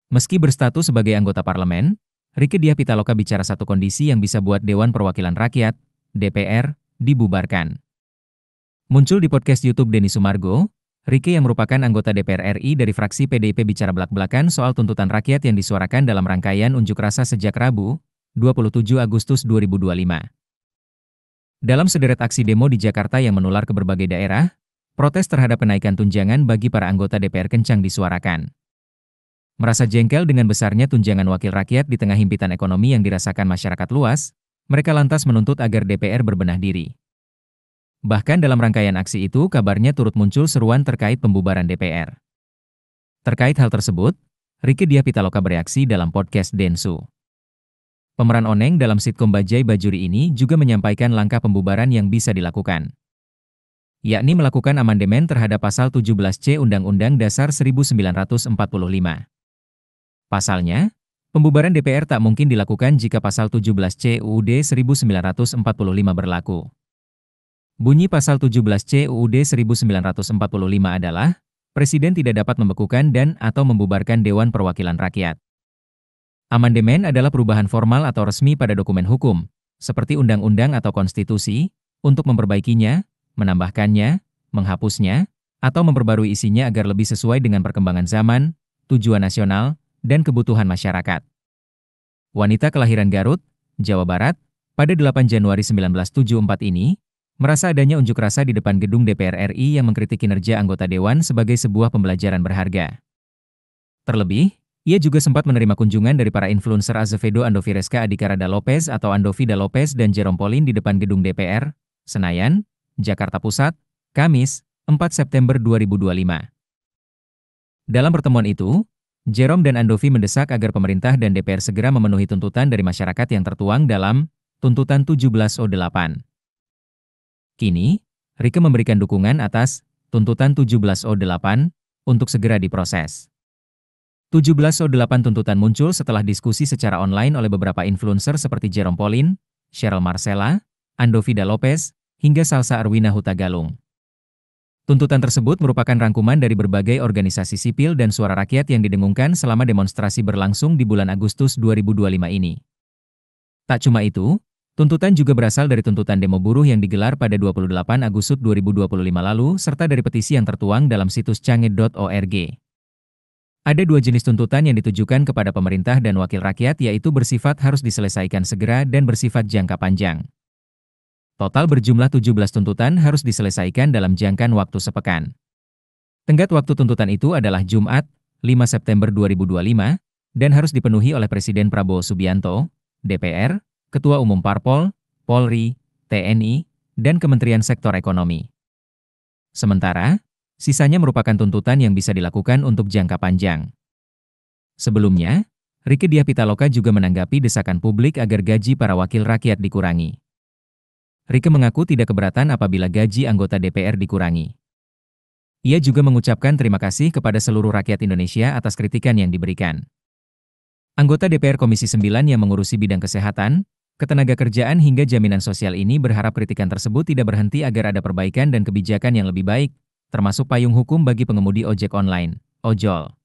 Meski berstatus sebagai anggota parlemen, Rieke Diah Pitaloka bicara satu kondisi yang bisa buat Dewan Perwakilan Rakyat, DPR, dibubarkan. Muncul di podcast YouTube Denny Sumargo, Rieke yang merupakan anggota DPR RI dari fraksi PDIP bicara belak-belakan soal tuntutan rakyat yang disuarakan dalam rangkaian unjuk rasa sejak Rabu, 27 Agustus 2025. Dalam sederet aksi demo di Jakarta yang menular ke berbagai daerah, protes terhadap kenaikan tunjangan bagi para anggota DPR kencang disuarakan. Merasa jengkel dengan besarnya tunjangan wakil rakyat di tengah himpitan ekonomi yang dirasakan masyarakat luas, mereka lantas menuntut agar DPR berbenah diri. Bahkan dalam rangkaian aksi itu kabarnya turut muncul seruan terkait pembubaran DPR. Terkait hal tersebut, Rieke Diah Pitaloka bereaksi dalam podcast Densu. Pemeran Oneng dalam sitkom Bajai Bajuri ini juga menyampaikan langkah pembubaran yang bisa dilakukan, yakni melakukan amandemen terhadap pasal 17C Undang-Undang Dasar 1945. Pasalnya, pembubaran DPR tak mungkin dilakukan jika pasal 17C UUD 1945 berlaku. Bunyi pasal 17C UUD 1945 adalah, Presiden tidak dapat membekukan dan/atau membubarkan Dewan Perwakilan Rakyat. Amandemen adalah perubahan formal atau resmi pada dokumen hukum, seperti undang-undang atau konstitusi, untuk memperbaikinya, menambahkannya, menghapusnya, atau memperbarui isinya agar lebih sesuai dengan perkembangan zaman, tujuan nasional, dan kebutuhan masyarakat. Wanita kelahiran Garut, Jawa Barat, pada 8 Januari 1974 ini, merasa adanya unjuk rasa di depan gedung DPR RI yang mengkritik kinerja anggota Dewan sebagai sebuah pembelajaran berharga. Terlebih, ia juga sempat menerima kunjungan dari para influencer Azevedo Andovireska Adikarada Lopez atau Andovida Lopez dan Jerome Pauline di depan gedung DPR, Senayan, Jakarta Pusat, Kamis, 4 September 2025. Dalam pertemuan itu, Jerome dan Andovi mendesak agar pemerintah dan DPR segera memenuhi tuntutan dari masyarakat yang tertuang dalam Tuntutan 1708. Kini, Rieke memberikan dukungan atas Tuntutan 1708 untuk segera diproses. 1708 tuntutan muncul setelah diskusi secara online oleh beberapa influencer seperti Jerome Pauline, Cheryl Marcella, Andovida Lopez, hingga Salsa Arwina Hutagalung. Tuntutan tersebut merupakan rangkuman dari berbagai organisasi sipil dan suara rakyat yang didengungkan selama demonstrasi berlangsung di bulan Agustus 2025 ini. Tak cuma itu, tuntutan juga berasal dari tuntutan demo buruh yang digelar pada 28 Agustus 2025 lalu serta dari petisi yang tertuang dalam situs cange.org. Ada dua jenis tuntutan yang ditujukan kepada pemerintah dan wakil rakyat, yaitu bersifat harus diselesaikan segera dan bersifat jangka panjang. Total berjumlah 17 tuntutan harus diselesaikan dalam jangka waktu sepekan. Tenggat waktu tuntutan itu adalah Jumat, 5 September 2025, dan harus dipenuhi oleh Presiden Prabowo Subianto, DPR, Ketua Umum Parpol, Polri, TNI, dan Kementerian Sektor Ekonomi. Sementara, sisanya merupakan tuntutan yang bisa dilakukan untuk jangka panjang. Sebelumnya, Rieke Diah Pitaloka juga menanggapi desakan publik agar gaji para wakil rakyat dikurangi. Rieke mengaku tidak keberatan apabila gaji anggota DPR dikurangi. Ia juga mengucapkan terima kasih kepada seluruh rakyat Indonesia atas kritikan yang diberikan. Anggota DPR Komisi 9 yang mengurusi bidang kesehatan, ketenagakerjaan hingga jaminan sosial ini berharap kritikan tersebut tidak berhenti agar ada perbaikan dan kebijakan yang lebih baik, termasuk payung hukum bagi pengemudi ojek online, ojol.